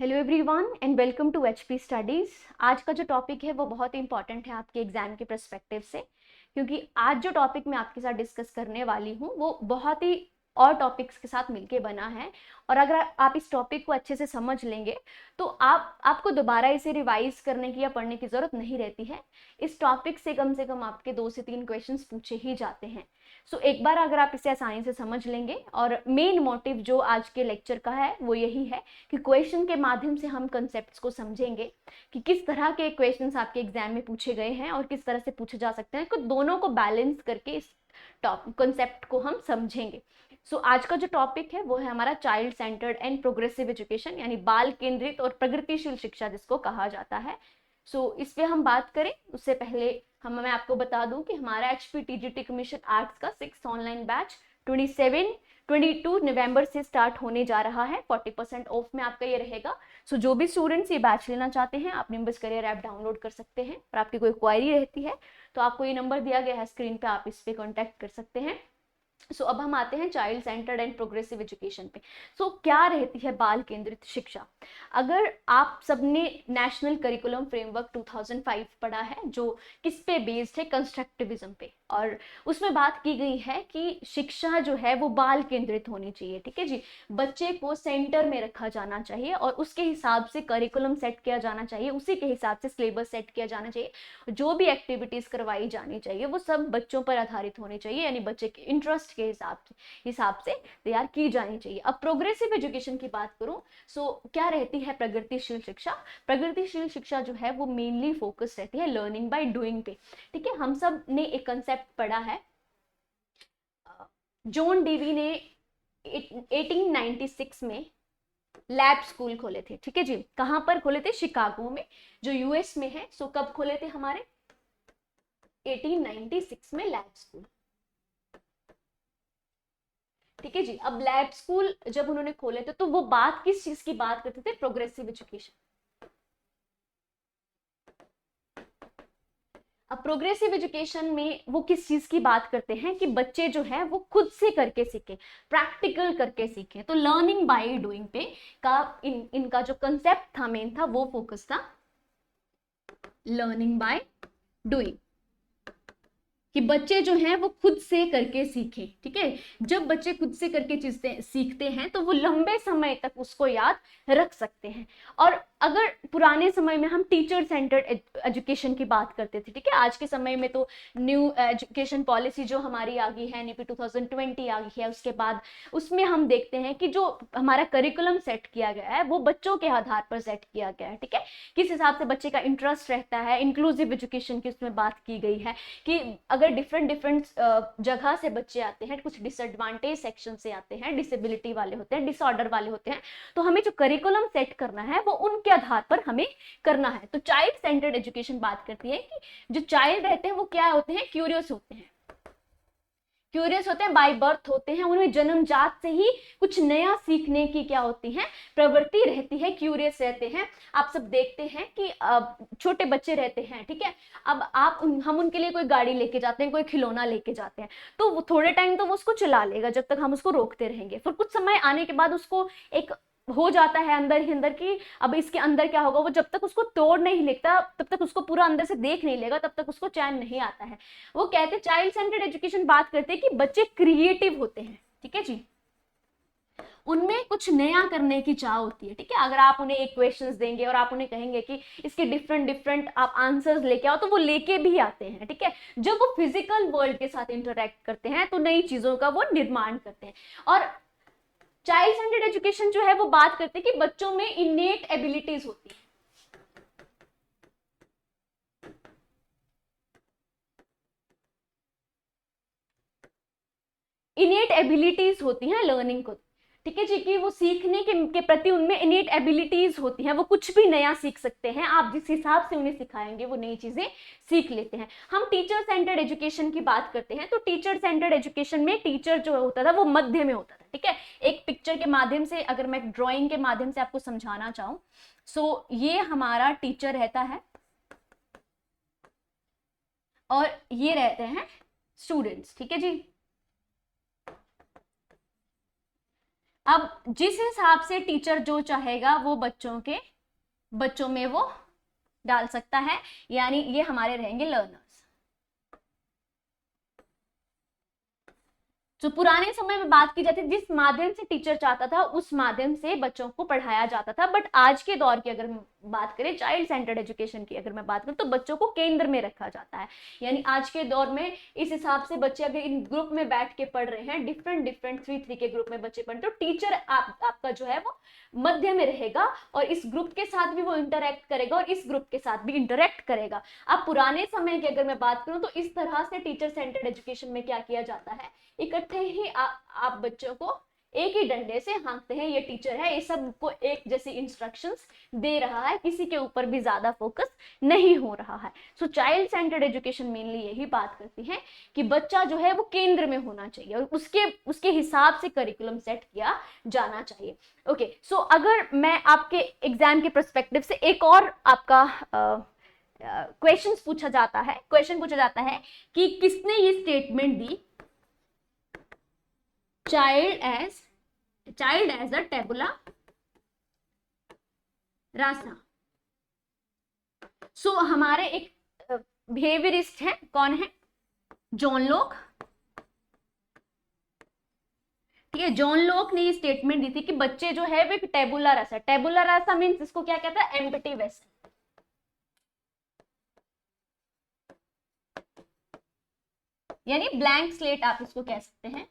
Hello everyone and welcome to HP studies. आज का जो टॉपिक है वो बहुत ही इंपॉर्टेंट है आपके एग्जाम के पर्सपेक्टिव से, क्योंकि आज जो टॉपिक मैं आपके साथ डिस्कस करने वाली हूँ वो बहुत ही और टॉपिक्स के साथ मिलके बना है। और अगर आप इस टॉपिक को अच्छे से समझ लेंगे तो आपको दोबारा इसे रिवाइज करने की या पढ़ने की ज़रूरत नहीं रहती है। इस टॉपिक से कम आपके 2 से 3 क्वेश्चंस पूछे ही जाते हैं। सो एक बार अगर आप इसे आसानी से समझ लेंगे, और मेन मोटिव जो आज के लेक्चर का है वो यही है कि क्वेश्चन के माध्यम से हम कंसेप्ट्स को समझेंगे कि किस तरह के क्वेश्चंस आपके एग्जाम में पूछे गए हैं और किस तरह से पूछे जा सकते हैं, दोनों को बैलेंस करके इस कंसेप्ट को हम समझेंगे। सो आज का जो टॉपिक है वो है हमारा child centred and progressive education, यानी बाल केंद्रित और प्रगतिशील शिक्षा जिसको कहा जाता है। इस पे हम बात करें उससे पहले मैं आपको बता दूं कि हमारा एचपी टीजीटी कमीशन आर्ट्स का 6th ऑनलाइन बैच 22 नवंबर से स्टार्ट होने जा रहा है। 40% ऑफ में आपका ये रहेगा। जो भी स्टूडेंट्स ये बैच लेना चाहते हैं आप निम्बस करियर ऐप डाउनलोड कर सकते हैं, और आपकी कोई क्वायरी रहती है तो आपको ये नंबर दिया गया है स्क्रीन पे, आप इस पे कॉन्टैक्ट कर सकते हैं। अब हम आते हैं child centred and progressive education पे। क्या रहती है बाल केंद्रित शिक्षा? अगर आप सबने नेशनल करिकुलम फ्रेमवर्क 2005 पढ़ा है, जो किस पे बेस्ड है, कंस्ट्रक्टिविज्म पे, और उसमें बात की गई है कि शिक्षा जो है वो बाल केंद्रित होनी चाहिए। ठीक है जी, बच्चे को सेंटर में रखा जाना चाहिए और उसके हिसाब से करिकुलम सेट किया जाना चाहिए, उसी के हिसाब से सिलेबस सेट किया जाना चाहिए। जो भी एक्टिविटीज करवाई जानी चाहिए वो सब बच्चों पर आधारित होनी चाहिए, यानी बच्चे के इंटरेस्ट के हिसाब से तैयार की जानी चाहिए। अब प्रोग्रेसिव एजुकेशन की बात करूं, क्या रहती है प्रगतिशील शिक्षा? प्रगतिशील शिक्षा जो है वो मेनली फोकस रहती है लर्निंग बाय डूइंग पे। ठीक है, हम सब ने एक कंसेप्ट पढ़ा है, जॉन डीवी ने 1896 में लैब स्कूल खोले थे। ठीक है जी, कहां पर खोले थे? शिकागो में, जो यूएस में है। कब खोले थे? हमारे 1896 में लैब स्कूल। ठीक है जी, अब लैब स्कूल जब उन्होंने खोले थे तो वो बात किस चीज की बात करते थे? Progressive education. अब प्रोग्रेसिव एजुकेशन में वो किस चीज की बात करते हैं कि बच्चे जो है वो खुद से करके सीखे, प्रैक्टिकल करके सीखे। तो लर्निंग बाय डूइंग पे का इनका जो कंसेप्ट था, मेन था, वो फोकस था लर्निंग बाय डूइंग, कि बच्चे जो हैं वो खुद से करके सीखें। ठीक है, जब बच्चे खुद से करके चीजें सीखते हैं तो वो लंबे समय तक उसको याद रख सकते हैं। और अगर पुराने समय में हम टीचर सेंटर्ड एजुकेशन की बात करते थे, ठीक है, आज के समय में तो न्यू एजुकेशन पॉलिसी जो हमारी आ गई है, एनईपी 2020 आ गई है, उसके बाद उसमें हम देखते हैं कि जो हमारा करिकुलम सेट किया गया है वो बच्चों के आधार पर सेट किया गया है। ठीक है, किस हिसाब से बच्चे का इंटरेस्ट रहता है, इंक्लूसिव एजुकेशन की उसमें बात की गई है कि अगर डिफरेंट डिफरेंट जगह से बच्चे आते हैं, कुछ डिसएडवांटेज सेक्शन से आते हैं, डिसेबिलिटी वाले होते हैं, डिसऑर्डर वाले होते हैं, तो हमें जो करिकुलम सेट करना है वो उनके आधार पर हमें करना है। तो चाइल्ड सेंटर्ड एजुकेशन बात करती है कि जो चाइल्ड रहते हैं वो क्या होते हैं? क्यूरियस होते हैं। क्यूरियस होते हैं, बाय बर्थ होते हैं, उनमें जन्मजात से ही कुछ नया सीखने की क्या होती है? प्रवृत्ति रहती है, क्यूरियस रहते हैं। आप सब देखते हैं कि छोटे बच्चे रहते हैं, ठीक है, अब हम उनके लिए कोई गाड़ी लेके जाते हैं, कोई खिलौना लेके जाते हैं, तो वो थोड़े टाइम तो वो उसको चला लेगा जब तक हम उसको रोकते रहेंगे। फिर कुछ समय आने के बाद उसको एक हो जाता है अंदर ही अंदर कि अब इसके अंदर क्या होगा। वो जब तक उसको तोड़ नहीं लेता, तब तक उसको पूरा अंदर से देख नहीं लेगा, तब तक उसको चैन नहीं आता है। वो कहते, चाइल्ड सेंटर्ड एजुकेशन बात करते हैं कि बच्चे क्रिएटिव होते हैं। ठीक है जी, उनमें कुछ नया करने की चाह होती है। ठीक है, अगर आप उन्हें एक क्वेश्चंस देंगे और आप उन्हें कहेंगे कि इसके डिफरेंट डिफरेंट आप आंसर्स लेके आओ, तो वो लेके भी आते हैं। ठीक है, जब वो फिजिकल वर्ल्ड के साथ इंटरेक्ट करते हैं तो नई चीजों का वो निर्माण करते हैं। और चाइल्ड सेंटर्ड एजुकेशन जो है वो बात करते हैं कि बच्चों में इनेट एबिलिटीज होती है। इनेट एबिलिटीज होती हैं लर्निंग को। ठीक है जी, कि वो सीखने के प्रति उनमें इनेट एबिलिटीज होती हैं, वो कुछ भी नया सीख सकते हैं। आप जिस हिसाब से उन्हें सिखाएंगे वो नई चीजें सीख लेते हैं। हम टीचर सेंटर्ड एजुकेशन की बात करते हैं, तो टीचर सेंटर्ड एजुकेशन में टीचर जो होता था वो मध्य में होता था। ठीक है, एक पिक्चर के माध्यम से, अगर मैं ड्रॉइंग के माध्यम से आपको समझाना चाहूँ, ये हमारा टीचर रहता है और ये रहते हैं स्टूडेंट्स। ठीक है जी, अब जिस हिसाब से टीचर जो चाहेगा वो बच्चों में वो डाल सकता है, यानी ये हमारे रहेंगे लर्नर्स। जो पुराने समय में बात की जाती है, जिस माध्यम से टीचर चाहता था उस माध्यम से बच्चों को पढ़ाया जाता था। बट आज के दौर की अगर बात करें, चाइल्ड सेंटर्ड एजुकेशन की अगर मैं बात करूं, तो बच्चों को केंद्र में रखा जाता है। यानी आज के दौर में इस हिसाब से बच्चे अगर इन ग्रुप में बैठ के पढ़ रहे हैं, डिफरेंट 3 के ग्रुप में बच्चे पढ़ रहे, तो टीचर आपका जो है वो मध्य में रहेगा और इस ग्रुप के साथ भी वो इंटरेक्ट करेगा और इस ग्रुप के साथ भी इंटरेक्ट करेगा। अब पुराने समय की अगर मैं बात करूं, तो इस तरह से टीचर सेंटर्ड एजुकेशन में क्या किया जाता है, इकट्ठे ही आप बच्चों को एक ही डंडे से हाँकते हैं, ये टीचर है, ये सबको एक जैसी इंस्ट्रक्शंस दे रहा है, किसी के ऊपर भी ज्यादा फोकस नहीं हो रहा है। सो चाइल्ड सेंटर्ड एजुकेशन मेनली यही बात करती है कि बच्चा जो है वो केंद्र में होना चाहिए और उसके हिसाब से करिकुलम सेट किया जाना चाहिए। ओके, सो अगर मैं आपके एग्जाम के पर्सपेक्टिव से एक और आपका क्वेश्चन पूछा जाता है कि किसने ये statement the, child as a tabula rasa। सो हमारे एक बिहेवियरिस्ट है, कौन है, जॉन लोक। ठीक है, जॉन लोक ने ये स्टेटमेंट दी थी कि बच्चे जो है वो एक टेबुला रासा, टेबुला रासा मीन्स इसको क्या कहता है, एम्प्टी वेसल, यानी ब्लैंक स्लेट आप इसको कह सकते हैं।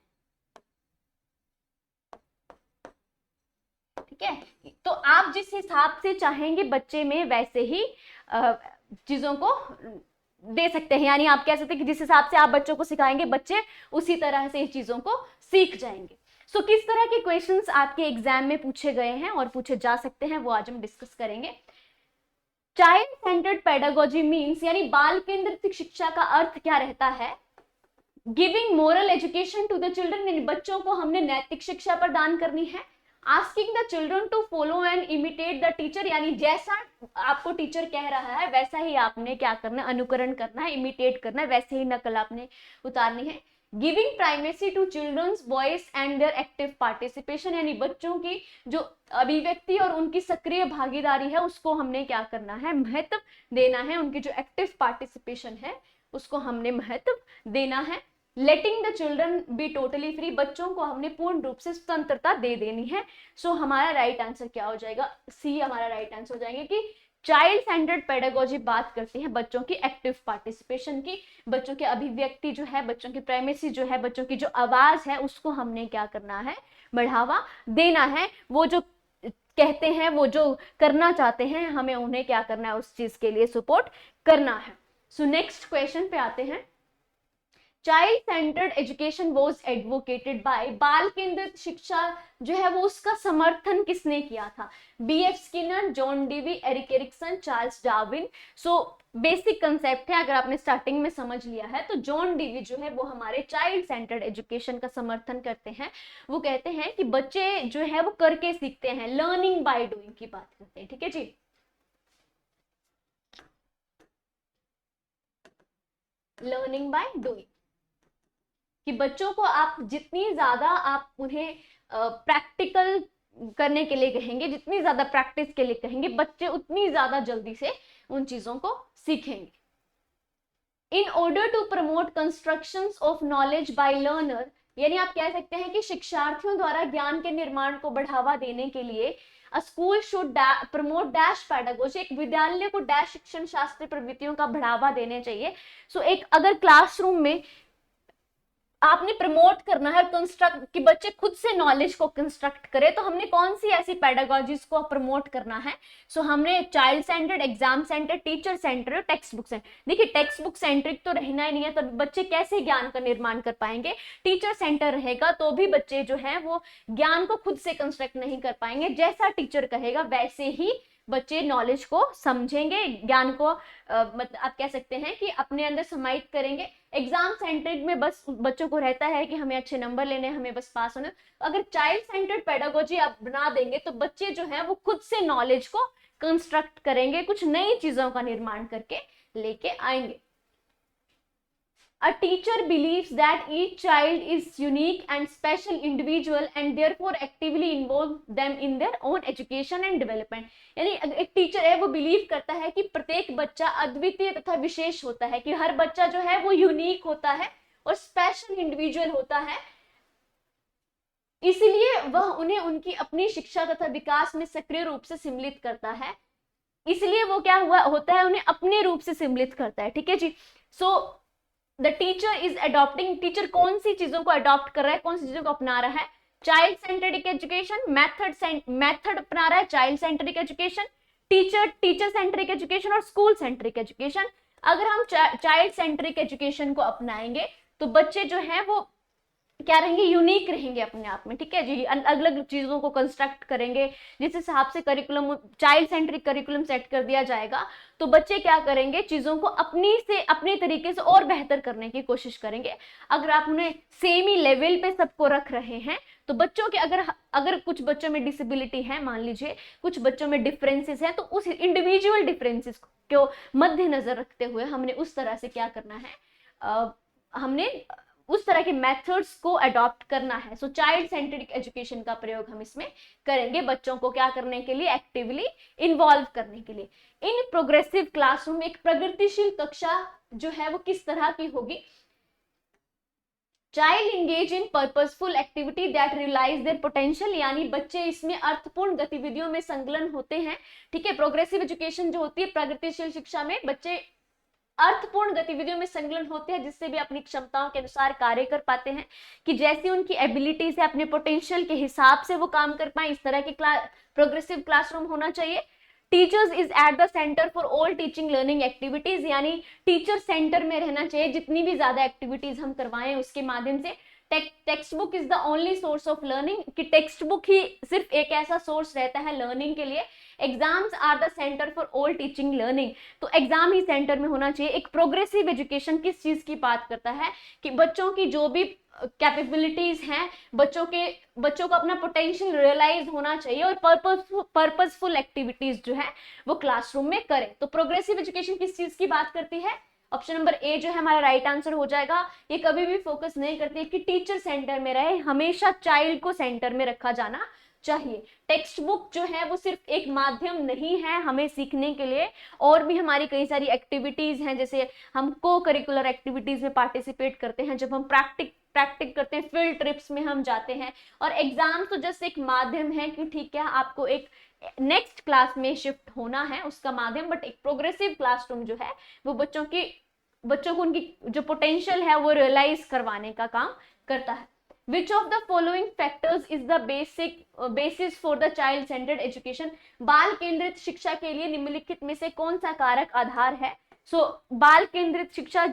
ठीक है, तो आप जिस हिसाब से चाहेंगे बच्चे में वैसे ही चीजों को दे सकते हैं, यानी आप कह सकते हैं कि जिस हिसाब से आप बच्चों को सिखाएंगे बच्चे उसी तरह से चीजों को सीख जाएंगे। सो किस तरह के क्वेश्चंस आपके एग्जाम में पूछे गए हैं और पूछे जा सकते हैं वो आज हम डिस्कस करेंगे। चाइल्ड सेंटर्ड पेडागोजी मीन्स, यानी बाल केंद्रित शिक्षा का अर्थ क्या रहता है, giving moral education to the children, यानी बच्चों को हमने नैतिक शिक्षा प्रदान करनी है। Asking the children to follow and imitate the teacher, यानी जैसा आपको टीचर कह रहा है वैसा ही आपने क्या करना है, अनुकरण करना है, इमिटेट करना है, वैसे ही नकल आपने उतारनी है। Giving primacy to children's voice and their active participation, यानी बच्चों की जो अभिव्यक्ति और उनकी सक्रिय भागीदारी है उसको हमने क्या करना है, महत्व देना है, उनकी जो एक्टिव पार्टिसिपेशन है उसको हमने महत्व देना है। Letting the children be totally free, बच्चों को हमने पूर्ण रूप से स्वतंत्रता दे देनी है। सो हमारा राइट आंसर क्या हो जाएगा, सी हमारा राइट आंसर हो जाएगा कि चाइल्ड सेंटर्ड पेडागोजी बात करती है बच्चों की एक्टिव पार्टिसिपेशन की, बच्चों की अभिव्यक्ति जो है, बच्चों की प्राइमेसी जो है, बच्चों की जो आवाज है उसको हमने क्या करना है, बढ़ावा देना है। वो जो कहते हैं, वो जो करना चाहते हैं, हमें उन्हें क्या करना है, उस चीज के लिए सपोर्ट करना है। सो नेक्स्ट क्वेश्चन पे आते हैं। Child centred education was advocated by, बाल केंद्रित शिक्षा जो है वो उसका समर्थन किसने किया था, B.F. Skinner, John Dewey, Erik Erikson, Charles Darwin. So basic concept है, अगर आपने स्टार्टिंग में समझ लिया है तो जॉन डीवी जो है वो हमारे चाइल्ड सेंटर्ड एजुकेशन का समर्थन करते हैं। वो कहते हैं कि बच्चे जो है वो करके सीखते हैं, लर्निंग बाय डूइंग की बात करते हैं। ठीक है जी, लर्निंग बाय डूइंग, कि बच्चों को आप जितनी ज्यादा आप उन्हें प्रैक्टिकल करने के लिए कहेंगे, जितनी ज्यादा प्रैक्टिस के लिए कहेंगे, बच्चे उतनी ज्यादा जल्दी से उन चीजों को सीखेंगे। In order to promote constructions of knowledge by learner, यानी आप कह सकते हैं कि शिक्षार्थियों द्वारा ज्ञान के निर्माण को बढ़ावा देने के लिए अ school should promote dash pedagogy, एक विद्यालय को डैश शिक्षण शास्त्रीय प्रवृत्तियों का बढ़ावा देने चाहिए। सो एक अगर क्लासरूम में आपने प्रमोट करना है कंस्ट्रक्ट, कि बच्चे खुद से नॉलेज को कंस्ट्रक्ट करे, तो हमने कौन सी ऐसी पेडागोजीज को प्रमोट करना है। सो हमने child centred, exam centre, teacher centre, text book centre. देखिए टेक्स्ट बुक सेंट्रिक तो रहना ही नहीं है, तो बच्चे कैसे ज्ञान का निर्माण कर पाएंगे, टीचर सेंटर रहेगा तो भी बच्चे जो है वो ज्ञान को खुद से कंस्ट्रक्ट नहीं कर पाएंगे, जैसा टीचर कहेगा वैसे ही बच्चे नॉलेज को समझेंगे, ज्ञान को मतलब आप कह सकते हैं कि अपने अंदर समाहित करेंगे। एग्जाम सेंटर्ड में बस बच्चों को रहता है कि हमें अच्छे नंबर लेने, हमें बस पास होना। अगर चाइल्ड सेंटर्ड पेडागोजी आप बना देंगे तो बच्चे जो हैं वो खुद से नॉलेज को कंस्ट्रक्ट करेंगे, कुछ नई चीजों का निर्माण करके लेके आएंगे। A teacher believes that each child is unique and special individual and therefore actively involve them in their own education and development. यानी एक टीचर है वो बिलीव करता है कि प्रत्येक बच्चा अद्वितीय तथा विशेष होता है, कि हर बच्चा जो है वो यूनिक होता है और स्पेशल इंडिविजुअल होता है, इसलिए वह उन्हें उनकी अपनी शिक्षा तथा विकास में सक्रिय रूप से सम्मिलित करता है, इसलिए वो क्या हुआ होता है, उन्हें अपने रूप से सम्मिलित करता है। ठीक है जी। So the teacher is adopting, teacher कौन सी चीजों को अडॉप्ट कर रहा है, कौन सी चीजों को अपना रहा है, चाइल्ड सेंट्रिक एजुकेशन, मेथड अपना रहा है child centric education, teacher centric education और स्कूल सेंट्रिक एजुकेशन। अगर हम चाइल्ड सेंट्रिक एजुकेशन को अपनाएंगे तो बच्चे जो है वो क्या रहेंगे, यूनिक रहेंगे अपने आप में। ठीक है जी, अलग अलग चीजों को कंस्ट्रक्ट करेंगे, जिस हिसाब से curriculum, child centric curriculum set कर दिया जाएगा तो बच्चे क्या करेंगे, चीजों को अपने तरीके से और बेहतर करने की कोशिश करेंगे। अगर आप उन्हें सेम ही लेवल पे सबको रख रहे हैं तो बच्चों के अगर कुछ बच्चों में डिसेबिलिटी है, मान लीजिए कुछ बच्चों में डिफरेंसेस है, तो उस इंडिविजुअल डिफरेंसेस को मद्देनजर रखते हुए हमने उस तरह से क्या करना है, हमने उस तरह के मेथड्स को अडॉप्ट करना है। सो चाइल्ड सेंट्रिक एजुकेशन का प्रयोग हम इसमें करेंगे, बच्चों को क्या करने के लिए, एक्टिवली इन्वॉल्व करने के लिए। इन प्रोग्रेसिव क्लासरूम, एक प्रगतिशील कक्षा जो है वो किस तरह की होगी, child engage in purposeful activity that realise their potential, यानी बच्चे इसमें अर्थपूर्ण गतिविधियों में संलग्न होते हैं। ठीक है, प्रोग्रेसिव एजुकेशन जो होती है, प्रगतिशील शिक्षा में बच्चे अर्थपूर्ण गतिविधियों में संलग्न होते हैं, जिससे भी अपनी क्षमताओं के अनुसार कार्य कर पाते हैं, कि जैसी उनकी एबिलिटीज है अपने पोटेंशियल के हिसाब से वो काम कर पाए, इस तरह के प्रोग्रेसिव क्लासरूम होना चाहिए। Teachers is at the centre for all teaching learning activities, यानी टीचर सेंटर में रहना चाहिए, जितनी भी ज्यादा एक्टिविटीज हम करवाएं उसके माध्यम से। Text book is the only source of learning, कि टेक्स्ट बुक ही सिर्फ एक ऐसा सोर्स रहता है लर्निंग के लिए। Exams are the centre for all teaching learning, तो एग्जाम ही सेंटर में होना चाहिए। एक प्रोग्रेसिव एजुकेशन किस चीज की बात करता है, कि बच्चों की जो भी कैपेबिलिटीज हैं, बच्चों को अपना पोटेंशियल रियलाइज होना चाहिए और पर्पसफुल एक्टिविटीज जो है वो क्लासरूम में करें। तो प्रोग्रेसिव एजुकेशन किस चीज की बात करती है, ऑप्शन नंबर ए जो है हमारा राइट आंसर हो जाएगा। ये कभी भी फोकस नहीं करती है कि टीचर सेंटर में रहे, हमेशा चाइल्ड को सेंटर में रखा जाना चाहिए। टेक्स्ट बुक जो है वो सिर्फ एक माध्यम नहीं है हमें सीखने के लिए, और भी हमारी कई सारी एक्टिविटीज हैं, जैसे हम को करिकुलर एक्टिविटीज में पार्टिसिपेट करते हैं, जब हम प्रैक्टिक करते हैं, फील्ड ट्रिप्स में हम जाते हैं, और एग्जाम तो जस्ट एक माध्यम है कि ठीक है आपको एक नेक्स्ट क्लास में शिफ्ट होना है उसका माध्यम, बट एक प्रोग्रेसिव क्लासरूम जो है वो बच्चों को उनकी जो पोटेंशियल है वो रियलाइज करवाने का काम करता है। Which of the following factors is the basis for the child centered education? बाल केंद्रित शिक्षा के लिए निम्नलिखित में से कौन सा कारक आधार है? बाल केंद्रित शिक्षा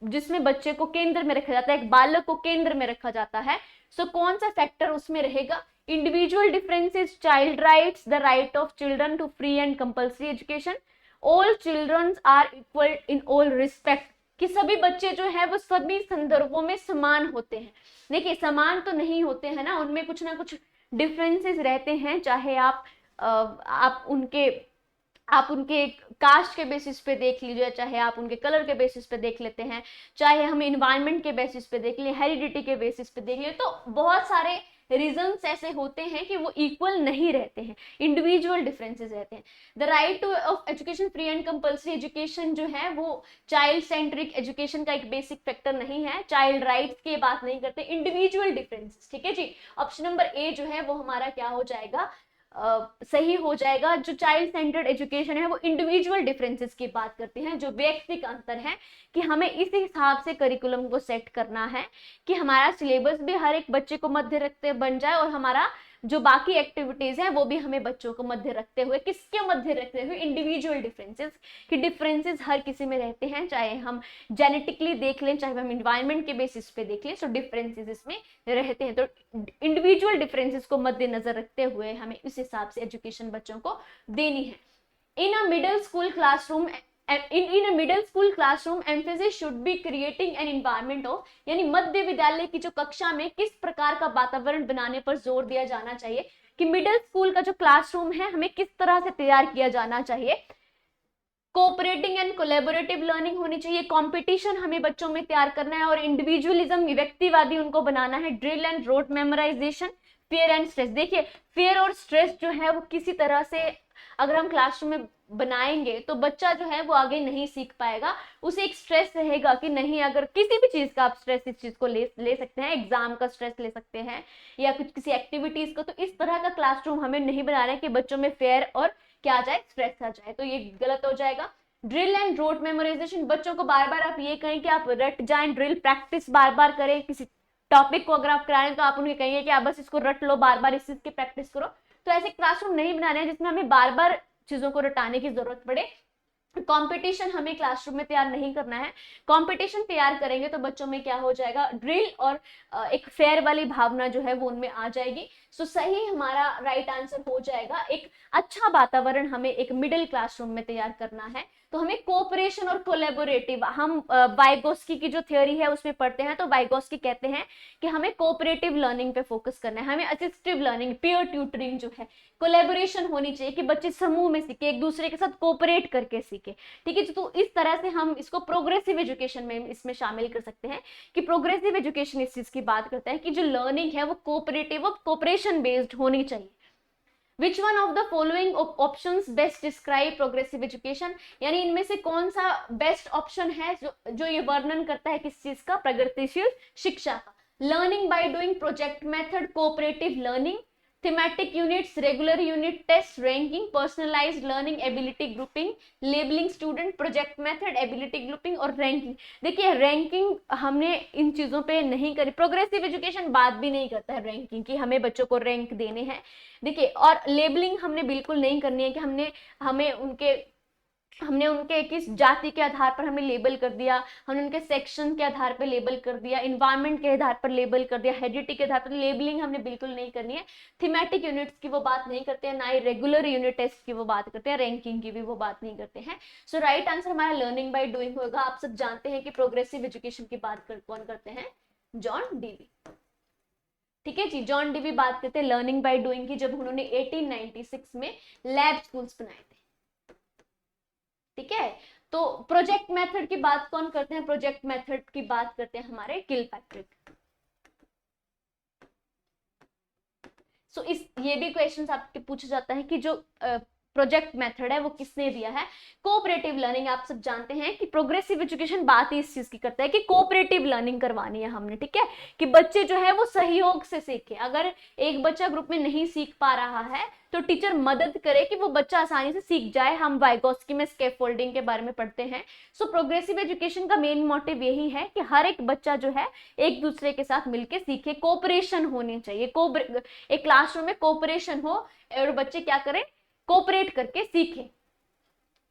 जिसमें बच्चे को केंद्र में रखा जाता है, एक बालक को केंद्र में रखा जाता है, कौन सा फैक्टर उसमें रहेगा? Individual differences, child rights, the right of children to free and compulsory education, all children are equal in all respect, कि सभी बच्चे जो है वो सभी संदर्भों में समान होते हैं। देखिए समान तो नहीं होते हैं ना, उनमें कुछ ना कुछ डिफरेंसेस रहते हैं, चाहे आप उनके कास्ट के बेसिस पे देख लीजिए, चाहे आप उनके कलर के बेसिस पे देख लेते हैं, चाहे हम इन्वायरमेंट के बेसिस पे देख लें, हेरिडिटी के बेसिस पे देख लें, तो बहुत सारे रीजंस ऐसे होते हैं कि वो इक्वल नहीं रहते हैं, इंडिविजुअल डिफरेंसेस रहते हैं। The right of education, free and compulsory education जो है वो चाइल्ड सेंट्रिक एजुकेशन का एक बेसिक फैक्टर नहीं है, चाइल्ड राइट्स की बात नहीं करते, इंडिविजुअल डिफरेंसेस। ठीक है जी, ऑप्शन नंबर ए जो है वो हमारा क्या हो जाएगा, सही हो जाएगा। जो चाइल्ड सेंटर्ड एजुकेशन है वो इंडिविजुअल डिफरेंसेस की बात करती है, जो व्यक्तिगत अंतर है, कि हमें इस हिसाब से करिकुलम को सेट करना है कि हमारा सिलेबस भी हर एक बच्चे को मध्य रखते बन जाए, और हमारा जो बाकी एक्टिविटीज हैं वो भी हमें बच्चों को मध्य रखते हुए, किसके मध्य रखते हुए, इंडिविजुअल डिफरेंसेस, कि डिफरेंसेस हर किसी में रहते हैं, चाहे हम जेनेटिकली देख लें, चाहे हम इन्वायरमेंट के बेसिस पे देख लें, सो डिफरेंसेस इसमें रहते हैं। तो इंडिविजुअल डिफरेंसेस को मद्देनजर रखते हुए हमें उस हिसाब से एजुकेशन बच्चों को देनी है। In a middle school classroom in a middle school classroom emphasis should be creating an environment of, यानी मध्य विद्यालय की जो कक्षा में किस प्रकार का वातावरण बनाने पर जोर दिया जाना चाहिए, कि मिडिल स्कूल का जो क्लासरूम है हमें किस तरह से तैयार किया जाना चाहिए। कोऑपरेटिंग एंड कोलैबोरेटिव लर्निंग होनी चाहिए। कंपटीशन हमें बच्चों में तैयार करना है और इंडिविजुअलिज्म, व्यक्तिवादी उनको बनाना है। Drill and wrote memorisation, fear and stress. देखिए फियर और स्ट्रेस जो है वो किसी तरह से अगर हम क्लासरूम में बनाएंगे तो बच्चा जो है वो आगे नहीं सीख पाएगा। उसे एक स्ट्रेस रहेगा कि नहीं, अगर किसी भी चीज का आप स्ट्रेस इस चीज को ले सकते हैं, एग्जाम का स्ट्रेस ले सकते हैं या कुछ किसी एक्टिविटीज को, तो इस तरह का क्लासरूम हमें नहीं बना रहे हैं कि बच्चों में फेयर और क्या आ जाए, स्ट्रेस आ जाए, तो ये गलत हो जाएगा। ड्रिल एंड रोट मेमोराइजेशन, बच्चों को बार बार आप ये कहें कि आप रट जाएं, ड्रिल प्रैक्टिस बार बार करें। किसी टॉपिक को अगर आप करा रहे हैं तो आप उन्हें कहेंगे कि आप बस इसको रट लो, बार बार इस चीज की प्रैक्टिस करो। तो ऐसे क्लासरूम नहीं बना रहे हैं जिसमें हमें बार बार चीजों को रटाने की जरूरत पड़े। कंपटीशन हमें क्लासरूम में तैयार नहीं करना है। कंपटीशन तैयार करेंगे तो बच्चों में क्या हो जाएगा, ड्रिल और एक फेयर वाली भावना जो है वो उनमें आ जाएगी। सो सही हमारा राइट आंसर हो जाएगा, एक अच्छा वातावरण हमें एक मिडिल क्लासरूम में तैयार करना है। तो हमें कोऑपरेशन और कोलैबोरेटिव, हम वाइगोस्की की जो थ्योरी है उसमें पढ़ते हैं, तो वाइगोस्की कहते हैं कि हमें कोऑपरेटिव लर्निंग पे फोकस करना है, हमें असिस्टिव लर्निंग, पीयर ट्यूटरिंग जो है, कोलैबोरेशन होनी चाहिए कि बच्चे समूह में सीखे, एक दूसरे के साथ कोऑपरेट करके सीखे। ठीक है, तो इस तरह से हम इसको प्रोग्रेसिव एजुकेशन में इसमें शामिल कर सकते हैं कि प्रोग्रेसिव एजुकेशन इस चीज की बात करता है कि जो लर्निंग है वो कोऑपरेटिव और कोऑपरेशन बेस्ड होनी चाहिए। Which one of the following options best describe progressive education, यानी इनमें से कौन सा बेस्ट ऑप्शन है जो ये वर्णन करता है किस चीज का, प्रगतिशील शिक्षा का। Learning by doing, project method, cooperative learning, thematic units, regular unit test, ranking, personalised learning, ability grouping, labelling student, project method, ability grouping और रैंकिंग। देखिए रैंकिंग हमने इन चीजों पे नहीं करी, प्रोग्रेसिव एजुकेशन बात भी नहीं करता है रैंकिंग की, हमें बच्चों को रैंक देने हैं। देखिए और लेबलिंग हमने बिल्कुल नहीं करनी है कि हमने उनके किस जाति के आधार पर हमने लेबल कर दिया, हमने उनके सेक्शन के आधार पर लेबल कर दिया, इन्वायरमेंट के आधार पर लेबल कर दिया, हेरिडिटी के आधार पर लेबलिंग हमने बिल्कुल नहीं करनी है। थीमेटिक यूनिट्स की वो बात नहीं करते हैं, ना ही रेगुलर यूनिट टेस्ट की वो बात करते हैं, रैंकिंग की भी वो बात नहीं करते हैं। सो राइट आंसर हमारा लर्निंग बाय डूइंग होगा। आप सब जानते हैं कि प्रोग्रेसिव एजुकेशन की बात कौन करते हैं, जॉन डीवी। ठीक है जी, जॉन डीवी बात करते हैं लर्निंग बाय डूइंग की, जब उन्होंने 1896 में लैब स्कूल्स बनाए थे। ठीक है, तो प्रोजेक्ट मेथड की बात कौन करते हैं, प्रोजेक्ट मेथड की बात करते हैं हमारे किलपैट्रिक। सो इस ये भी क्वेश्चन आपके पूछा जाता है कि जो प्रोजेक्ट मेथड है वो किसने दिया है। कोऑपरेटिव लर्निंग, आप सब जानते हैं कि प्रोग्रेसिव एजुकेशन बात ही इस चीज की करता है कि कोऑपरेटिव लर्निंग करवानी है हमने। ठीक है, कि बच्चे जो है वो सहयोग से सीखे। अगर एक बच्चा ग्रुप में नहीं सीख पा रहा है तो टीचर मदद करे कि वो बच्चा आसानी से सीख जाए। हम वाइगोस्की में स्कैफोल्डिंग के बारे में पढ़ते हैं। सो प्रोग्रेसिव एजुकेशन का मेन मोटिव यही है कि हर एक बच्चा जो है एक दूसरे के साथ मिलकर सीखे, कोऑपरेशन होनी चाहिए, एक क्लासरूम में कोऑपरेशन हो और बच्चे क्या करें, कोऑपरेट करके सीखें।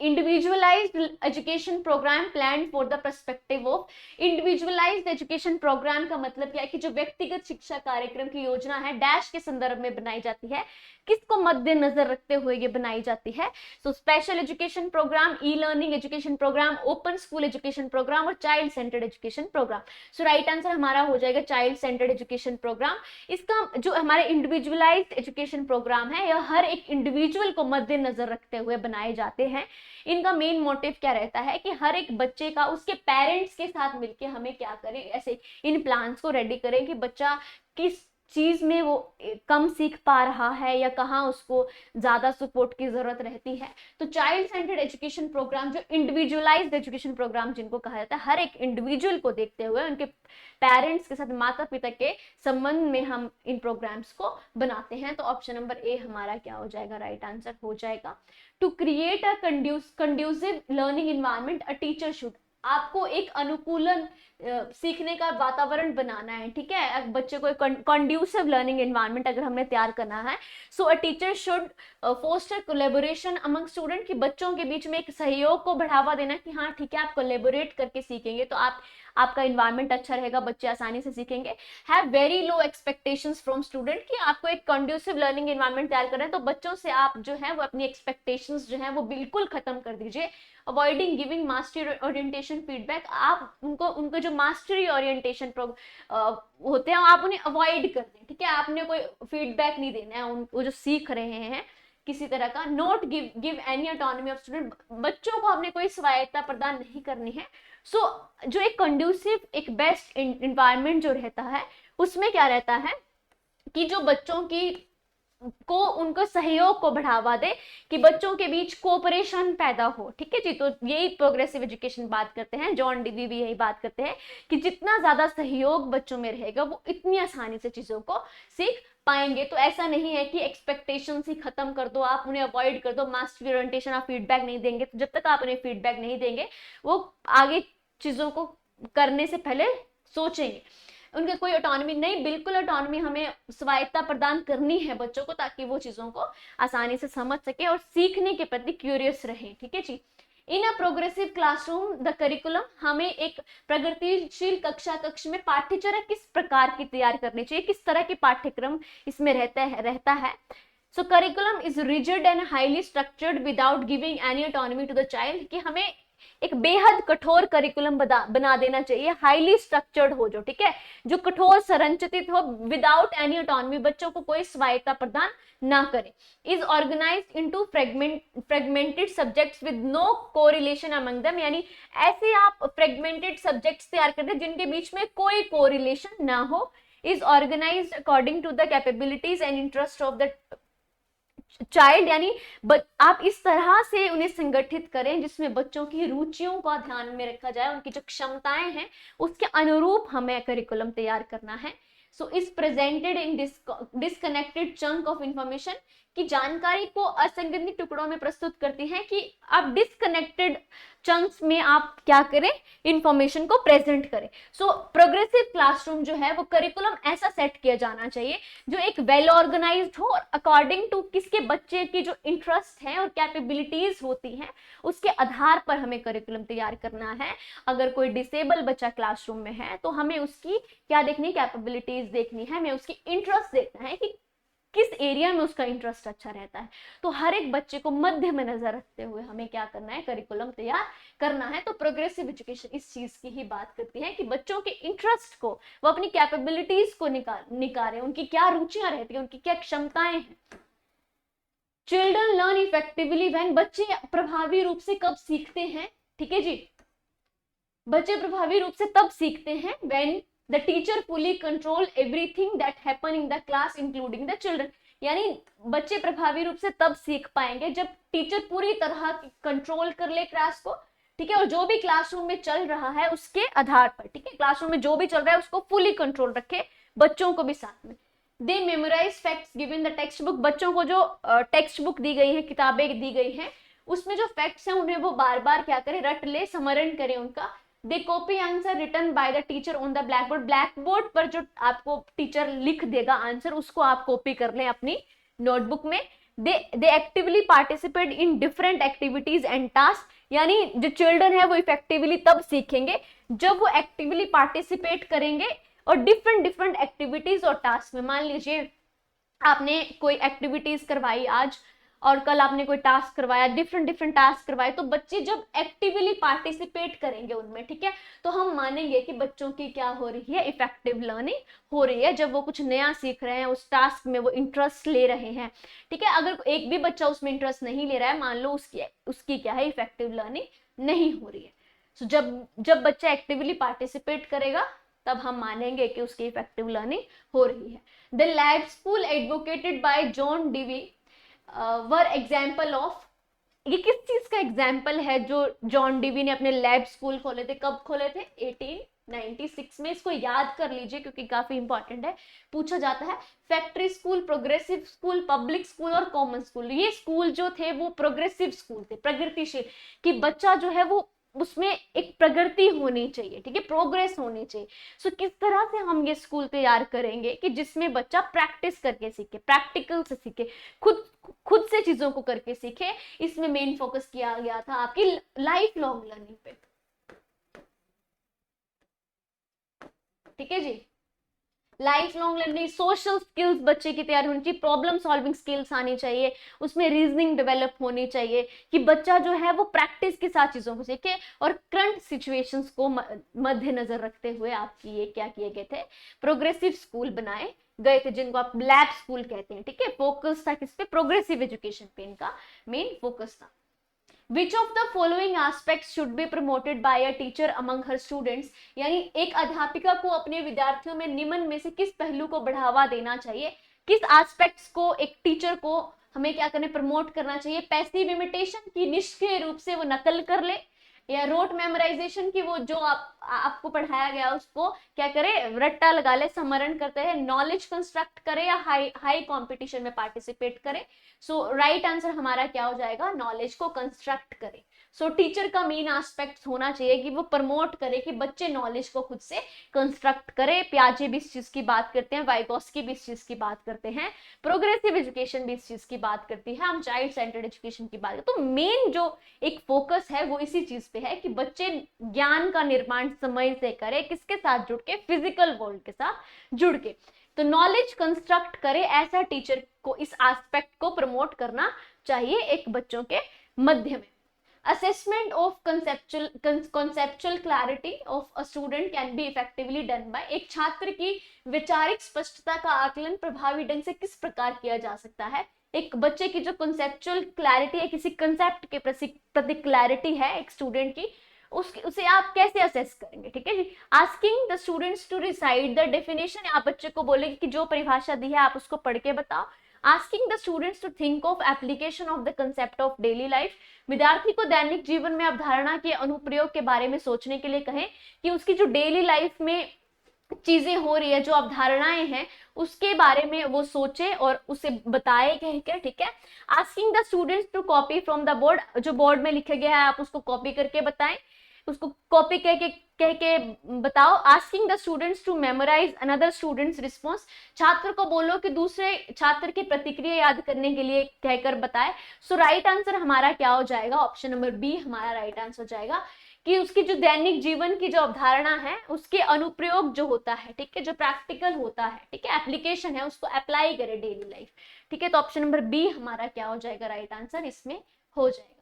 Individualised education programme plan for the perspective of, individualised education programme का मतलब क्या है कि जो व्यक्तिगत शिक्षा कार्यक्रम की योजना है डैश के संदर्भ में बनाई जाती है, किसको मद्देनजर रखते हुए ये बनाई जाती है। So special education programme, e learning education programme, open school education programme और child centred education programme. So right answer हमारा हो जाएगा चाइल्ड सेंटर्ड एजुकेशन प्रोग्राम। इसका जो हमारे इंडिविजुअलाइज्ड एजुकेशन प्रोग्राम है यह हर एक इंडिविजुअल को मद्देनजर रखते हुए बनाए जाते हैं। इनका मेन मोटिव क्या रहता है कि हर एक बच्चे का उसके पेरेंट्स के साथ मिलके हमें क्या करें, ऐसे इन प्लान्स को रेडी करें कि बच्चा किस चीज में वो कम सीख पा रहा है या कहाँ उसको ज्यादा सपोर्ट की जरूरत रहती है। तो चाइल्ड सेंटर्ड एजुकेशन प्रोग्राम, जो इंडिविजुअलाइज्ड एजुकेशन प्रोग्राम जिनको कहा जाता है, हर एक इंडिविजुअल को देखते हुए उनके पेरेंट्स के साथ, माता पिता के संबंध में हम इन प्रोग्राम्स को बनाते हैं। तो ऑप्शन नंबर ए हमारा क्या हो जाएगा, राइट आंसर हो जाएगा। To create a conducive learning environment a teacher should, आपको एक अनुकूलन सीखने का वातावरण बनाना है। ठीक है, बच्चे को एक कंड्यूसिव लर्निंग एनवायरनमेंट अगर हमने तैयार करना है, so a teacher should foster collaboration among student, कि बच्चों के बीच में एक सहयोग को बढ़ावा देना कि हाँ ठीक है आप कोलैबोरेट करके सीखेंगे तो आपका इन्वायरमेंट अच्छा रहेगा, बच्चे आसानी से सीखेंगे। Have very low expectations from student, कि आपको एक कंड्यूसिव लर्निंग एनवायरनमेंट तैयार कर रहे हैं तो बच्चों से आप जो है वो अपनी एक्सपेक्टेशंस जो है वो बिल्कुल खत्म कर दीजिए। Avoiding giving mastery orientation feedback, आप उनको जो मास्टरी ओरिएंटेशन होते हैं आप उन्हें अवॉइड कर दें। ठीक है, आपने कोई फीडबैक नहीं देना है, वो जो सीख रहे हैं किसी तरह का, not give any autonomy of student, बच्चों को हमने कोई स्वायत्ता प्रदान नहीं करनी है। सो जो एक कंड्यूसिव, एक बेस्ट इन्वायरमेंट जो रहता है उसमें क्या रहता है कि जो बच्चों की को उनको सहयोग को बढ़ावा दे, कि बच्चों के बीच कोऑपरेशन पैदा हो। ठीक है जी, तो यही प्रोग्रेसिव एजुकेशन बात करते हैं, जॉन डीवी भी यही बात करते हैं कि जितना ज्यादा सहयोग बच्चों में रहेगा वो इतनी आसानी से चीजों को सीख पाएंगे। तो ऐसा नहीं है कि एक्सपेक्टेशन ही खत्म कर दो, आप उन्हें अवॉइड कर दो, मास्टर ओरिएंटेशन, आप फीडबैक नहीं देंगे, तो जब तक आप उन्हें फीडबैक नहीं देंगे वो आगे चीजों को करने से पहले सोचेंगे। उनके कोई ऑटोनॉमी नहीं, बिल्कुल ऑटोनॉमी, हमें स्वायत्ता प्रदान करनी है बच्चों को ताकि वो चीजों को आसानी से समझ सके और सीखने के प्रति क्यूरियस रहे। ठीक है जी। In a progressive classroom the curriculum, हमें एक प्रगतिशील कक्ष में पाठ्यचर्या किस प्रकार की तैयार करनी चाहिए, किस तरह के पाठ्यक्रम इसमें रहता है। So curriculum is rigid and highly structured without giving any autonomy to the child, कि हमें एक बेहद कठोर करिकुलम बना देना चाहिए, हाईली स्ट्रक्चर्ड हो जो, ठीक है, जो कठोर संरचित हो, विदाउट एनी ऑटोनॉमी, बच्चों को कोई स्वायत्ता प्रदान ना करे। Is organised into fragmented subjects with no correlation among them, यानी ऐसे आप फ्रेगमेंटेड सब्जेक्ट्स तैयार करते हैं जिनके बीच में कोई कोरिलेशन ना हो। Is organised according to the capabilities and interest of the child, यानी आप इस तरह से उन्हें संगठित करें जिसमें बच्चों की रुचियों का ध्यान में रखा जाए, उनकी जो क्षमताएं हैं उसके अनुरूप हमें करिकुलम तैयार करना है। So is presented in disconnected chunk of information, की जानकारी को असंगठित टुकड़ों में प्रस्तुत करती हैं, कि आप डिस्कनेक्टेड चंक्स में आप क्या करें, इंफॉर्मेशन को प्रेजेंट करें। सो प्रोग्रेसिव क्लासरूम जो है वो करिकुलम ऐसा सेट किया जाना चाहिए जो एक वेल ऑर्गेनाइज्ड हो और अकॉर्डिंग टू किसके बच्चे की जो इंटरेस्ट है और कैपेबिलिटीज होती हैं उसके आधार पर हमें करिकुलम तैयार करना है। अगर कोई डिसेबल बच्चा क्लासरूम में है तो हमें उसकी क्या देखनी, कैपेबिलिटीज देखनी है, हमें उसकी इंटरेस्ट देखना है कि किस एरिया में उसका इंटरेस्ट अच्छा रहता है। तो हर एक बच्चे को मध्य में नजर रखते हुए हमें क्या करना है, करिकुलम तैयार करना है। तो प्रोग्रेसिव एजुकेशन इस चीज की ही बात करती है कि बच्चों के इंटरेस्ट को, वो अपनी कैपेबिलिटीज को निकालें, उनकी क्या रुचियां रहती है, उनकी क्या क्षमताएं हैं। चिल्ड्रन लर्न इफेक्टिवली व्हेन, बच्चे प्रभावी रूप से कब सीखते हैं, ठीक है जी, बच्चे प्रभावी रूप से तब सीखते हैं when the teacher fully control everything that happen in the class including the children, यानी बच्चे प्रभावी रूप से तब सीख पाएंगे जब टीचर पूरी तरह कंट्रोल कर ले क्लास को, ठीक है, और जो भी क्लासरूम में चल रहा है उसके आधार पर, ठीक है, क्लासरूम में जो भी चल रहा है उसको फुली कंट्रोल रखे, बच्चों को भी साथ में। They memorise facts given the textbook, बच्चों को जो टेक्स्ट बुक दी गई है, किताबें दी गई हैं, उसमें जो फैक्ट्स हैं उन्हें वो बार बार क्या करें, रट ले, स्मरण करें उनका। They copy answer written by the teacher on the blackboard, blackboard पर जो आपको टीचर लिख देगा आंसर उसको आप कॉपी कर लें अपनी नोटबुक में। They actively participate in different activities and task, यानी जो चिल्ड्रन है वो इफेक्टिवली तब सीखेंगे जब वो एक्टिवली पार्टिसिपेट करेंगे और डिफरेंट एक्टिविटीज और टास्क में। मान लीजिए आपने कोई एक्टिविटीज करवाई आज और कल आपने कोई टास्क करवाया, डिफरेंट टास्क करवाए, तो बच्चे जब एक्टिवली पार्टिसिपेट करेंगे उनमें, ठीक है, तो हम मानेंगे कि बच्चों की क्या हो रही है, इफेक्टिव लर्निंग हो रही है। जब वो कुछ नया सीख रहे हैं, उस टास्क में वो इंटरेस्ट ले रहे हैं, ठीक है। अगर एक भी बच्चा उसमें इंटरेस्ट नहीं ले रहा है, मान लो उसकी क्या है, इफेक्टिव लर्निंग नहीं हो रही है। सो जब बच्चा एक्टिवली पार्टिसिपेट करेगा तब हम मानेंगे कि उसकी इफेक्टिव लर्निंग हो रही है। The lab school advocated bye John Dewey were example of, ये किस चीज का एग्जाम्पल है जो जॉन डीवी ने अपने लैब स्कूल खोले थे, कब खोले थे, 1896 में। इसको याद कर लीजिए क्योंकि काफी इंपॉर्टेंट है, पूछा जाता है। Factory school, progressive school, public school और कॉमन स्कूल, ये स्कूल जो थे वो प्रोग्रेसिव स्कूल थे, प्रगतिशील, कि बच्चा जो है वो उसमें एक प्रगति होनी चाहिए, ठीक है, प्रोग्रेस होनी चाहिए। सो किस तरह से हम ये स्कूल तैयार करेंगे कि जिसमें बच्चा प्रैक्टिस करके सीखे, प्रैक्टिकल से सीखे, खुद से चीजों को करके सीखे। इसमें मेन फोकस किया गया था आपकी लाइफ लॉन्ग लर्निंग पे, ठीक है जी, lifelong learning. Social skills बच्चे की तैयारी होनी चाहिए, प्रॉब्लम सॉल्विंग स्किल्स आनी चाहिए, उसमें रीजनिंग डेवलप होनी चाहिए कि बच्चा जो है वो प्रैक्टिस के साथ चीजों को सीखे और करंट सिचुएशंस को मद्देनजर रखते हुए आपकी ये क्या किए गए थे, प्रोग्रेसिव स्कूल बनाए गए थे, जिनको आप लैब स्कूल कहते हैं, ठीक है। फोकस था किस पे, प्रोग्रेसिव एजुकेशन पे इनका मेन फोकस था। Which of the following aspects should be promoted by a teacher among her students, यानी एक अध्यापिका को अपने विद्यार्थियों में निम्न में से किस पहलू को बढ़ावा देना चाहिए, किस एस्पेक्ट्स को एक टीचर को हमें क्या करने, प्रमोट करना चाहिए। पैसिव इमिटेशन की, निष्क्रिय रूप से वो नकल कर ले, या रोट मेमोराइजेशन की, वो जो आपको पढ़ाया गया उसको क्या करे, रट्टा लगा ले, स्मरण करते हैं। नॉलेज कंस्ट्रक्ट करे या हाई कंपटीशन में पार्टिसिपेट करे। सो राइट आंसर हमारा क्या हो जाएगा, नॉलेज को कंस्ट्रक्ट करे। सो टीचर का मेन एस्पेक्ट होना चाहिए कि वो प्रमोट करे कि बच्चे नॉलेज को खुद से कंस्ट्रक्ट करे। पियाजे भी इस चीज की बात करते हैं, वाइगोस्की भी इस चीज की बात करते हैं, प्रोग्रेसिव एजुकेशन भी इस चीज की बात करती है, हम चाइल्ड सेंटर्ड एजुकेशन की बात करते हैं। तो मेन जो एक फोकस है वो इसी चीज पे है कि बच्चे ज्ञान का निर्माण समय से करे, किसके साथ जुड़ के, फिजिकल वर्ल्ड के साथ जुड़ के। तो नॉलेज कंस्ट्रक्ट करे, ऐसा टीचर को इस एस्पेक्ट को प्रमोट करना चाहिए एक बच्चों के मध्य में। Assessment of conceptual clarity of a student can be effectively done by, एक छात्र की वैचारिक स्पष्टता का आकलन प्रभावी ढंग से किस प्रकार किया जा सकता है। एक बच्चे की जो कंसेप्चुअल क्लैरिटी है, किसी कंसेप्ट के प्रति क्लैरिटी है एक स्टूडेंट की, उसे आप कैसे असेस करेंगे, ठीक है जी। Asking the students to recite the definition, आप बच्चे को बोलेंगे कि जो परिभाषा दी है आप उसको पढ़ के बताओ। Asking the students to think of application of the concept of daily life, विद्यार्थी को दैनिक जीवन में अवधारणा के अनुप्रयोग के बारे में सोचने के लिए कहें कि उसकी जो डेली लाइफ में चीजें हो रही है, जो अवधारणाएं हैं, उसके बारे में वो सोचे और उसे बताए कहकर, ठीक है। Asking the students to copy from the board, जो बोर्ड में लिखा गया है आप उसको कॉपी करके बताएं, उसको कॉपी कह के बताओ। Asking the students to memorise another students response, छात्र को बोलो कि दूसरे छात्र की प्रतिक्रिया याद करने के लिए कहकर बताए। सो राइट आंसर हमारा क्या हो जाएगा, ऑप्शन नंबर बी हमारा राइट आंसर हो जाएगा कि उसकी जो दैनिक जीवन की जो अवधारणा है, उसके अनुप्रयोग जो होता है, ठीक है, जो प्रैक्टिकल होता है, ठीक है, एप्लीकेशन है, उसको अप्लाई करे डेली लाइफ, ठीक है। तो ऑप्शन नंबर बी हमारा क्या हो जाएगा, राइट आंसर इसमें हो जाएगा।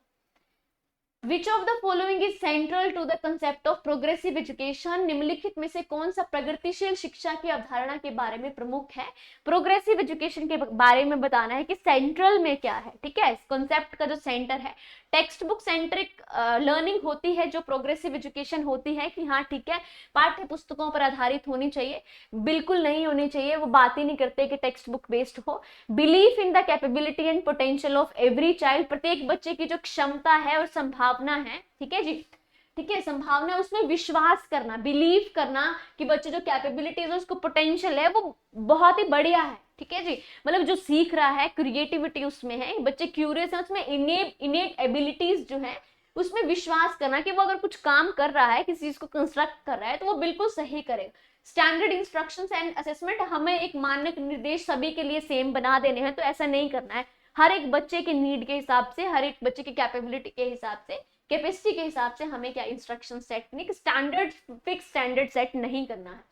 Which of the following is central to the concept of progressive education, निम्नलिखित में से कौन सा प्रगतिशील शिक्षा की अवधारणा के बारे में प्रमुख है। प्रोग्रेसिव एजुकेशन के बारे में बताना है कि सेंट्रल में क्या है, ठीक है। इस कॉन्सेप्ट का जो सेंटर है, टेक्स्ट बुक सेंट्रिक लर्निंग होती है जो प्रोग्रेसिव एजुकेशन होती है, कि हाँ ठीक है पाठ्य पुस्तकों पर आधारित होनी चाहिए, बिल्कुल नहीं होनी चाहिए, वो बात ही नहीं करते कि टेक्स्ट बुक बेस्ड हो। Belief in the capability and potential of every child, प्रत्येक बच्चे की जो क्षमता है और संभावना है, ठीक है जी, ठीक है, संभावना, उसमें विश्वास करना, बिलीव करना कि बच्चे जो कैपेबिलिटीज है, उसको पोटेंशियल है, वो बहुत ही बढ़िया है, ठीक है जी। मतलब जो सीख रहा है, क्रिएटिविटी उसमें है, बच्चे क्यूरियस है, उसमें इनेट एबिलिटीज जो है, उसमें विश्वास करना कि वो अगर कुछ काम कर रहा है, किसी चीज को कंस्ट्रक्ट कर रहा है, तो वो बिल्कुल सही करेगा। स्टैंडर्ड इंस्ट्रक्शंस एंड असेसमेंट, हमें एक मानक निर्देश सभी के लिए सेम बना देने हैं, तो ऐसा नहीं करना है। हर एक बच्चे के नीड के हिसाब से, हर एक बच्चे की कैपेबिलिटी के हिसाब से, कैपेसिटी के हिसाब से हमें क्या इंस्ट्रक्शन सेट नहीं, स्टैंडर्ड फिक्स स्टैंडर्ड सेट नहीं करना है।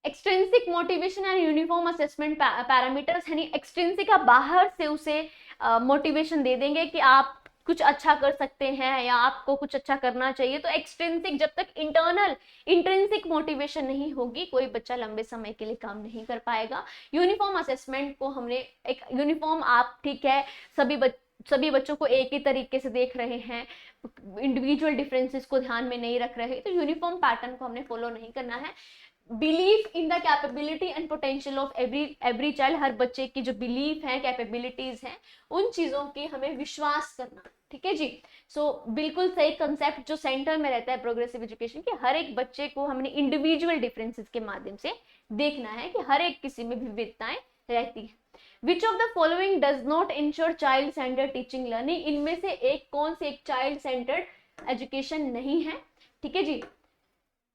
Extrinsic motivation and uniform assessment parameters, यानी एक्सट्रिंसिक आप बाहर से उसे मोटिवेशन दे देंगे कि आप कुछ अच्छा कर सकते हैं या आपको कुछ अच्छा करना चाहिए। तो एक्सट्रिंसिक, जब तक इंटरनल इंट्रिंसिक मोटिवेशन नहीं होगी, कोई बच्चा लंबे समय के लिए काम नहीं कर पाएगा। यूनिफॉर्म असेसमेंट को हमने एक यूनिफॉर्म, आप ठीक है सभी बच्चों को एक ही तरीके से देख रहे हैं, इंडिविजुअल डिफरेंसेस को ध्यान में नहीं रख रहे, तो यूनिफॉर्म पैटर्न को हमने फॉलो नहीं करना है। Believe in the capability and potential of every child, हर बच्चे की जो बिलीफ है, कैपेबिलिटीज हैं, उन चीजों की हमें विश्वास करना, ठीक है जी। सो बिल्कुल सही कंसेप्ट जो सेंटर में रहता है प्रोग्रेसिव एजुकेशन के, हर एक बच्चे को हमने इंडिविजुअल डिफरेंसेस के माध्यम से देखना है कि हर एक किसी में विविधताएं रहती है। Which of the following does not ensure child centered teaching learning, इनमें से एक कौन से एक चाइल्ड सेंटर्ड एजुकेशन नहीं है, ठीक है जी।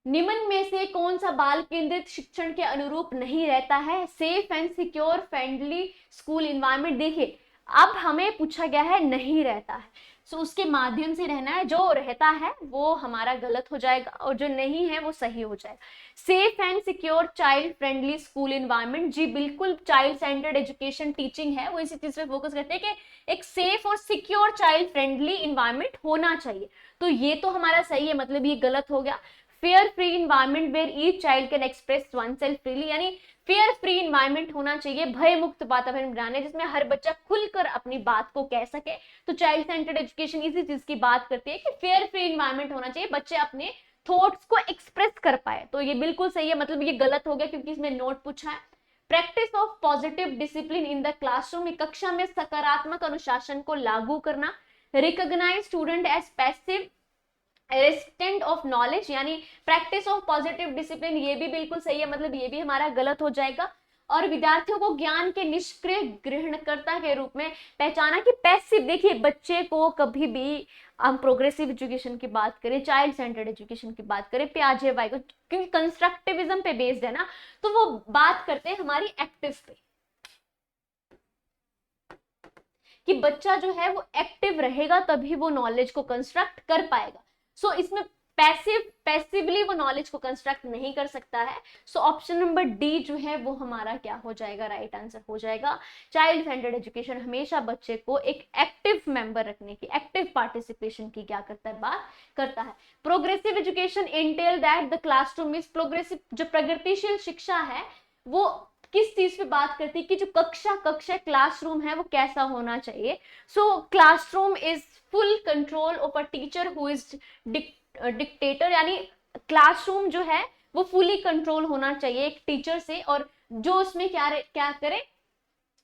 निम्न में से कौन सा बाल केंद्रित शिक्षण के अनुरूप नहीं रहता है। Safe and secure friendly school environment, देखिए अब हमें पूछा गया है नहीं रहता है, सो उसके माध्यम से रहना है, जो रहता है वो हमारा गलत हो जाएगा और जो नहीं है वो सही हो जाएगा। Safe and secure child friendly school environment, जी बिल्कुल चाइल्ड सेंटर्ड एजुकेशन टीचिंग है, वो इसी चीज पे फोकस करते हैं कि एक सेफ और सिक्योर चाइल्ड फ्रेंडली इन्वायरमेंट होना चाहिए, तो ये तो हमारा सही है, मतलब ये गलत हो गया। Fear free environment where each child can express oneself freely, यानी फेयर फ्री इन्वायरमेंट होना चाहिए, भय मुक्त वातावरण बनाने जिसमें हर बच्चा खुलकर अपनी बात को कह सके। तो चाइल्ड सेंटर्ड एजुकेशन इसी चीज की बात करती है कि फेयर फ्री इन्वायरमेंट होना चाहिए, बच्चे अपने थॉट्स को एक्सप्रेस कर पाए। तो ये बिल्कुल सही है, मतलब ये गलत हो गया क्योंकि इसमें नोट पूछा है। Practice of positive discipline in the classroom, कक्षा में सकारात्मक अनुशासन को लागू करना। Recognise student as passive resistant of knowledge, यानी प्रैक्टिस ऑफ पॉजिटिव डिसिप्लिन, ये भी बिल्कुल सही है, मतलब ये भी हमारा गलत हो जाएगा। और विद्यार्थियों को ज्ञान के निष्क्रिय ग्रहणकर्ता के रूप में पहचाना कि पैसिव, देखिए बच्चे को कभी भी हम प्रोग्रेसिव एजुकेशन की बात करें, चाइल्ड सेंटर्ड एजुकेशन की बात करें, पियाजे वाई को, क्योंकि कंस्ट्रक्टिविज्म पे बेस्ड है ना, तो वो बात करते हैं हमारी एक्टिव पे, कि बच्चा जो है वो एक्टिव रहेगा तभी वो नॉलेज को कंस्ट्रक्ट कर पाएगा। सो इसमें पैसिवली वो नॉलेज को कंस्ट्रक्ट नहीं कर सकता है। सो ऑप्शन नंबर डी जो है वो हमारा क्या हो जाएगा, राइट आंसर हो जाएगा। चाइल्ड सेंटर्ड एजुकेशन हमेशा बच्चे को एक एक्टिव मेंबर रखने की, एक्टिव पार्टिसिपेशन की क्या करता है, बात करता है। Progressive education entail that the classroom is progressive, जो प्रगतिशील शिक्षा है वो किस चीज पे बात करती है कि जो कक्षा क्लासरूम है वो कैसा होना चाहिए। So classroom is full control of a teacher who is dictator, यानी क्लासरूम जो है वो फुली कंट्रोल होना चाहिए एक टीचर से, और जो उसमें क्या करे,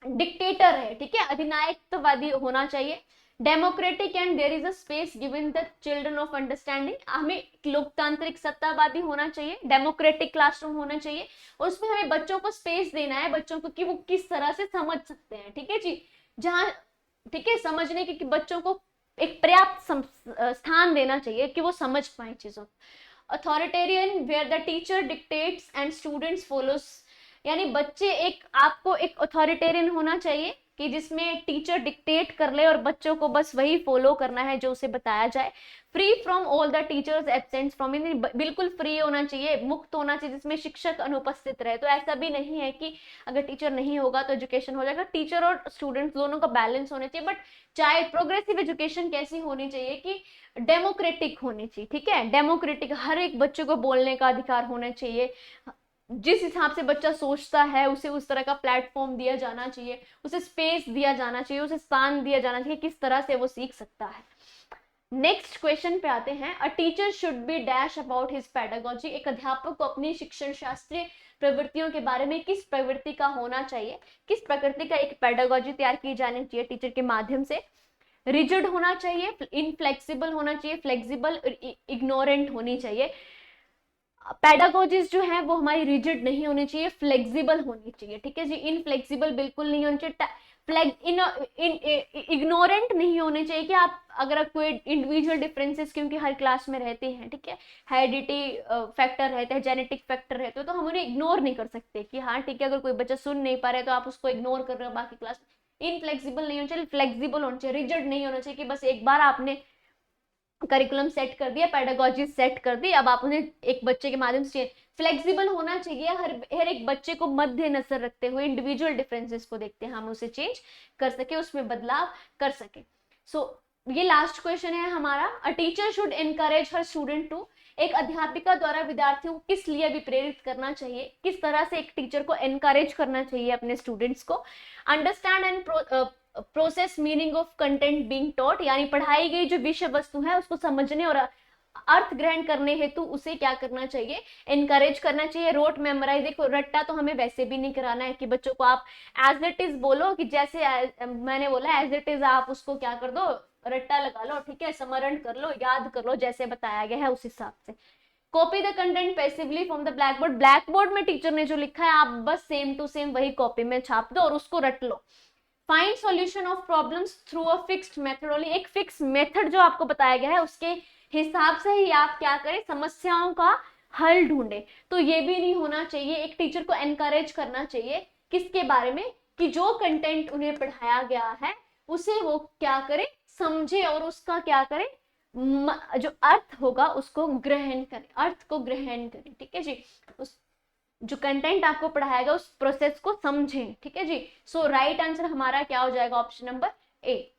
डिक्टेटर है, ठीक है, अधिनायकत्ववादी होना चाहिए। Democratic and there is a space given the children of understanding, हमें लोकतांत्रिक सत्तावादी होना चाहिए, डेमोक्रेटिक क्लासरूम होना चाहिए, और उसमें हमें बच्चों को स्पेस देना है, बच्चों को कि वो किस तरह से समझ सकते हैं, ठीक है जी, जहां, ठीक है, समझने के कि बच्चों को एक पर्याप्त स्थान देना चाहिए कि वो समझ पाए चीजों। Authoritarian where the teacher dictates and students follows, यानी बच्चे एक, आपको एक अथॉरिटेरियन होना चाहिए कि जिसमें टीचर डिक्टेट कर ले और बच्चों को बस वही फॉलो करना है जो उसे बताया जाए। Free from all the teachers absent from, बिल्कुल फ्री होना चाहिए, मुक्त होना चाहिए, जिसमें शिक्षक अनुपस्थित रहे। तो ऐसा भी नहीं है कि अगर टीचर नहीं होगा तो एजुकेशन हो जाएगा, टीचर और स्टूडेंट्स दोनों का बैलेंस होना चाहिए। बट चाहे प्रोग्रेसिव एजुकेशन कैसी होनी चाहिए कि डेमोक्रेटिक होनी चाहिए, ठीक है, डेमोक्रेटिक, हर एक बच्चे को बोलने का अधिकार होना चाहिए, जिस हिसाब से बच्चा सोचता है उसे उस तरह का प्लेटफॉर्म दिया जाना चाहिए, उसे स्पेस दिया जाना चाहिए, उसे स्थान दिया जाना चाहिए, किस तरह से वो सीख सकता है। नेक्स्ट क्वेश्चन पे आते हैं। अ teacher should be dash about his pedagogy, एक अध्यापक को अपनी शिक्षण शास्त्रीय प्रवृत्तियों के बारे में किस प्रवृत्ति का होना चाहिए, किस प्रकृति का एक पेडागोजी तैयार की जानी चाहिए टीचर के माध्यम से। रिजिड होना चाहिए, इनफ्लेक्सिबल होना चाहिए, फ्लेक्सिबल, इग्नोरेंट होनी चाहिए। पेडागोजीज जो है वो हमारी रिजिड नहीं होनी चाहिए, फ्लेक्सिबल होनी चाहिए, ठीक है जी, इनफ्लेक्सिबल बिल्कुल नहीं होनी चाहिए, इग्नोरेंट नहीं होने चाहिए कि आप अगर कोई इंडिविजुअल डिफरेंसेस क्योंकि हर क्लास में रहते हैं, ठीक है, हेरिडिटी फैक्टर रहते हैं, जेनेटिक फैक्टर रहते हैं, तो हम उन्हें इग्नोर नहीं कर सकते कि हाँ ठीक है, अगर कोई बच्चा सुन नहीं पा रहा है तो आप उसको इग्नोर कर रहे हो बाकी क्लास में। इनफ्लेक्सिबल नहीं होना चाहिए, फ्लेक्सिबल होना चाहिए, रिजिड नहीं होना चाहिए कि बस एक बार आपने करिकुलम सेट कर दिया, पेडागोजी सेट कर दी, अब आप उन्हें एक बच्चे के माध्यम से। फ्लेक्सिबल होना चाहिए, हर एक बच्चे को मध्य नजर रखते हुए, इंडिविजुअल डिफरेंसेस को देखते हैं हम उसे चेंज कर सके, उसमें बदलाव कर सके। सो ये लास्ट क्वेश्चन है हमारा। अ टीचर शुड एनकरेज हर स्टूडेंट टू, एक अध्यापिका द्वारा विद्यार्थियों को किस लिए भी प्रेरित करना चाहिए, किस तरह से एक टीचर को एनकरेज करना चाहिए अपने स्टूडेंट्स को। Understand and process meaning of content being taught, यानी पढ़ाई गई जो विषय वस्तु है उसको समझने और अर्थ ग्रहण करने हेतु उसे क्या करना चाहिए, एनकरेज करना चाहिए। रोट मेमोराइज, देखो रट्टा तो हमें वैसे भी नहीं कराना है कि बच्चों को आप एज इट इज बोलो, कि जैसे मैंने बोला एज इट इज आप उसको क्या कर दो, रट्टा लगा लो, ठीक है, स्मरण कर लो, याद कर लो, जैसे बताया गया है उस हिसाब से। Copy the content passively from the blackboard, blackboard में टीचर ने जो लिखा है आप बस सेम टू सेम वही कॉपी में छाप दो और उसको रट लो। Find solution of problems through a fixed methodology, एक फिक्स मेथड जो आपको बताया गया है उसके हिसाब से ही आप क्या करें, समस्याओं का हल ढूंढे। तो ये भी नहीं होना चाहिए, एक टीचर को एनकरेज करना चाहिए किसके बारे में, कि जो कंटेंट उन्हें पढ़ाया गया है उसे वो क्या करे, समझे और उसका क्या करे, जो अर्थ होगा उसको ग्रहण करें, अर्थ को ग्रहण करें, ठीक है जी, उस जो कंटेंट आपको पढ़ाएगा उस प्रोसेस को समझें, ठीक है जी। सो राइट आंसर हमारा क्या हो जाएगा, ऑप्शन नंबर ए।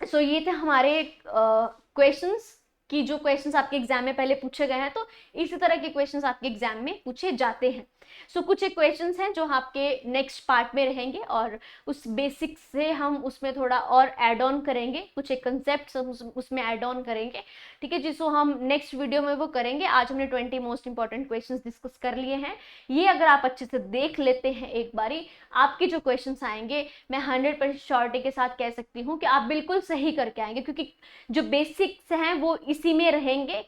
सो ये थे हमारे क्वेश्चंस कि जो क्वेश्चंस आपके एग्जाम में पहले पूछे गए हैं, तो इसी तरह के क्वेश्चंस आपके एग्जाम में पूछे जाते हैं। कुछ एक क्वेश्चंस हैं जो आपके नेक्स्ट पार्ट में रहेंगे, और उस बेसिक से हम उसमें थोड़ा और ऐड ऑन करेंगे, कुछ एक कंसेप्ट उसमें ऐड ऑन करेंगे, ठीक है जी। हम नेक्स्ट वीडियो में वो करेंगे। आज हमने 20 मोस्ट इंपॉर्टेंट क्वेश्चंस डिस्कस कर लिए हैं। ये अगर आप अच्छे से देख लेते हैं एक बारी, आपके जो क्वेश्चंस आएंगे, मैं 100% श्योरिटी के साथ कह सकती हूँ कि आप बिल्कुल सही करके आएंगे, क्योंकि जो बेसिक्स हैं वो इसी में रहेंगे।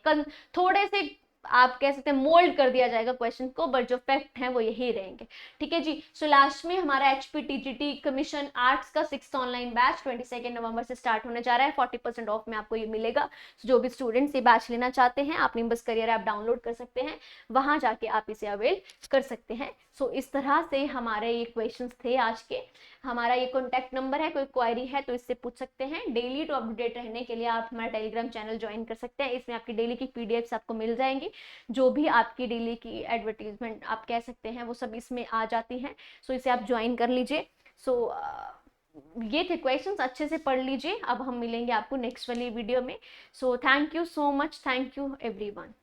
थोड़े से आप कह सकते हैं मोल्ड कर दिया जाएगा क्वेश्चन को, बट जो फैक्ट हैं वो यही रहेंगे, ठीक है जी। लास्ट में हमारा HPTGT कमीशन आर्ट्स का 6th ऑनलाइन बैच 22 नवंबर से स्टार्ट होने जा रहा है। 40% ऑफ में आपको ये मिलेगा। जो भी स्टूडेंट्स ये बैच लेना चाहते हैं, आप निम्बस करियर ऐप डाउनलोड कर सकते हैं, वहां जाके आप इसे अवेल कर सकते हैं। इस तरह से हमारे ये क्वेश्चंस थे आज के। हमारा ये कॉन्टैक्ट नंबर है, कोई क्वेरी है तो इससे पूछ सकते हैं। डेली टू अपडेट रहने के लिए आप हमारा टेलीग्राम चैनल ज्वाइन कर सकते हैं। इसमें आपकी डेली की PDFs आपको मिल जाएंगी। जो भी आपकी डेली की एडवर्टीजमेंट आप कह सकते हैं, वो सब इसमें आ जाती हैं। इसे आप ज्वाइन कर लीजिए। ये थे क्वेश्चंस, अच्छे से पढ़ लीजिए। अब हम मिलेंगे आपको नेक्स्ट वाली वीडियो में। Thank you so much, thank you everyone.